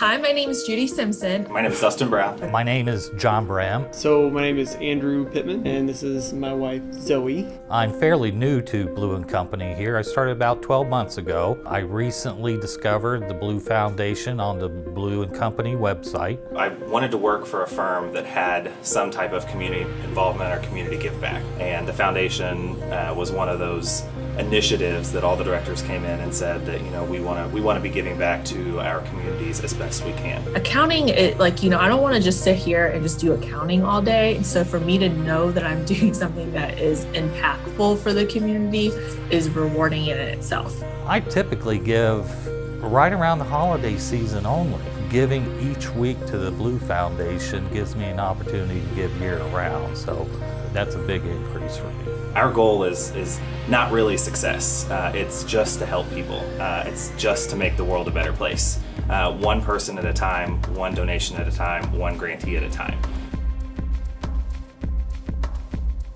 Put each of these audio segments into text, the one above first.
Hi, my name is Judy Simpson. My name is Dustin Brown. My name is John Bram. So my name is Andrew Pittman, and this is my wife, Zoe. I'm fairly new to Blue & Company here. I started about 12 months ago. I recently discovered the Blue Foundation on the Blue & Company website. I wanted to work for a firm that had some type of community involvement or community give back. And the foundation was one of those initiatives that all the directors came in and said that, we want to be giving back to our communities as best we can. Accounting, I don't want to just sit here and just do accounting all day. And so for me to know that I'm doing something that is impactful for the community is rewarding in itself. I typically give right around the holiday season only. Giving each week to the Blue Foundation gives me an opportunity to give year round. So that's a big increase for me. Our goal is not really success. It's just to help people. It's just to make the world a better place. One person at a time, one donation at a time, one grantee at a time.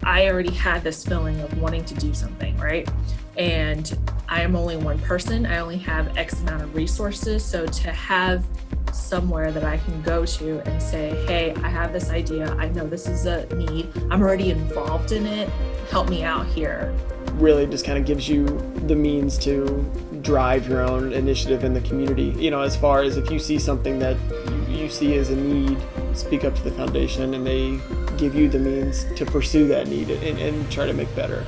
I already had this feeling of wanting to do something, right? And I am only one person. I only have X amount of resources. So to have somewhere that I can go to and say, hey, I have this idea. I know this is a need. I'm already involved in it. Help me out here. Really just kind of gives you the means to drive your own initiative in the community. As far as if you see something that you see as a need, speak up to the foundation and they give you the means to pursue that need and try to make better.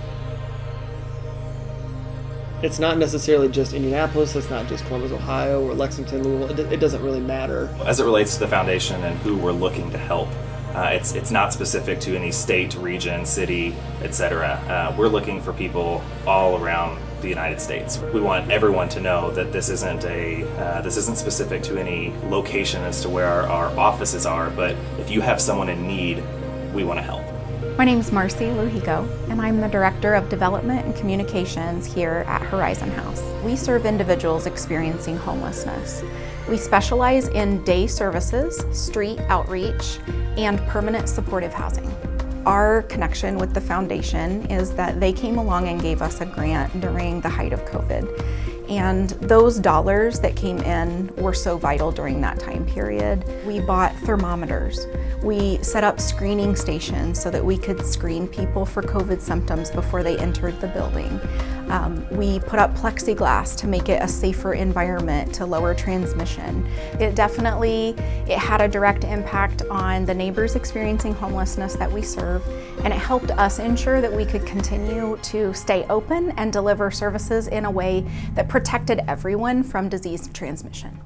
It's not necessarily just Indianapolis, it's not just Columbus, Ohio, or Lexington, Louisville. It doesn't really matter. As it relates to the foundation and who we're looking to help, it's not specific to any state, region, city, etc. We're looking for people all around the United States. We want everyone to know that this isn't specific to any location as to where our offices are, but if you have someone in need, we want to help. My name is Marcy Luhico, and I'm the Director of Development and Communications here at Horizon House. We serve individuals experiencing homelessness. We specialize in day services, street outreach, and permanent supportive housing. Our connection with the foundation is that they came along and gave us a grant during the height of COVID. And those dollars that came in were so vital during that time period. We bought thermometers. We set up screening stations so that we could screen people for COVID symptoms before they entered the building. We put up plexiglass to make it a safer environment to lower transmission. It had a direct impact on the neighbors experiencing homelessness that we serve, and it helped us ensure that we could continue to stay open and deliver services in a way that protected everyone from disease transmission.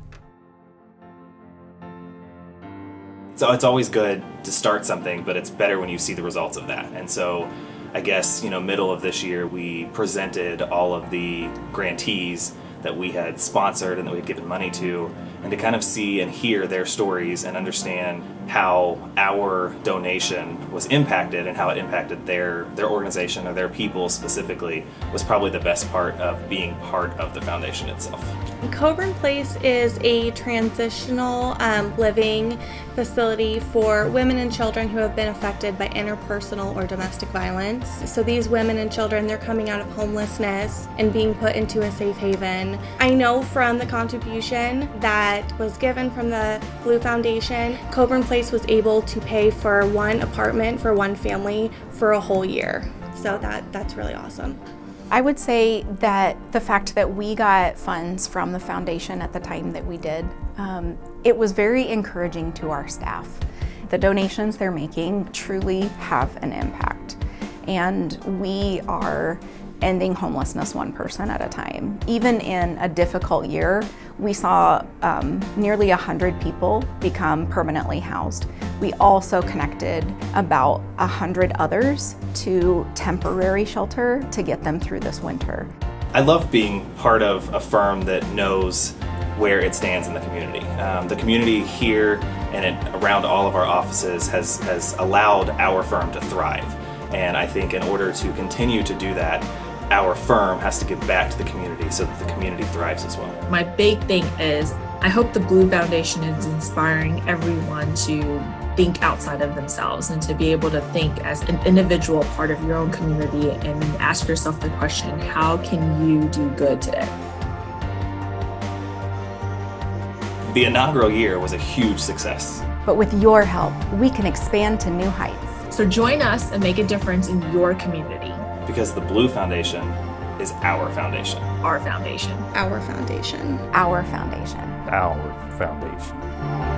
So it's always good to start something, but it's better when you see the results of that. And so I guess, middle of this year, we presented all of the grantees that we had sponsored and that we had given money to, and to kind of see and hear their stories and understand how our donation was impacted and how it impacted their organization or their people specifically was probably the best part of being part of the foundation itself. Coburn Place is a transitional living facility for women and children who have been affected by interpersonal or domestic violence. So these women and children, they're coming out of homelessness and being put into a safe haven. I know from the contribution that was given from the Blue Foundation, Coburn Place was able to pay for one apartment for one family for a whole year. So that's really awesome. I would say that the fact that we got funds from the foundation at the time that we did, it was very encouraging to our staff. The donations they're making truly have an impact, and we are ending homelessness one person at a time. Even in a difficult year, we saw nearly 100 people become permanently housed. We also connected about 100 others to temporary shelter to get them through this winter. I love being part of a firm that knows where it stands in the community. The community here and around all of our offices has allowed our firm to thrive. And I think in order to continue to do that, our firm has to give back to the community so that the community thrives as well. My big thing is I hope the Blue Foundation is inspiring everyone to think outside of themselves and to be able to think as an individual part of your own community and ask yourself the question, how can you do good today? The inaugural year was a huge success. But with your help, we can expand to new heights. So join us and make a difference in your community. Because the Blue Foundation is our foundation. Our foundation. Our foundation. Our foundation. Our foundation.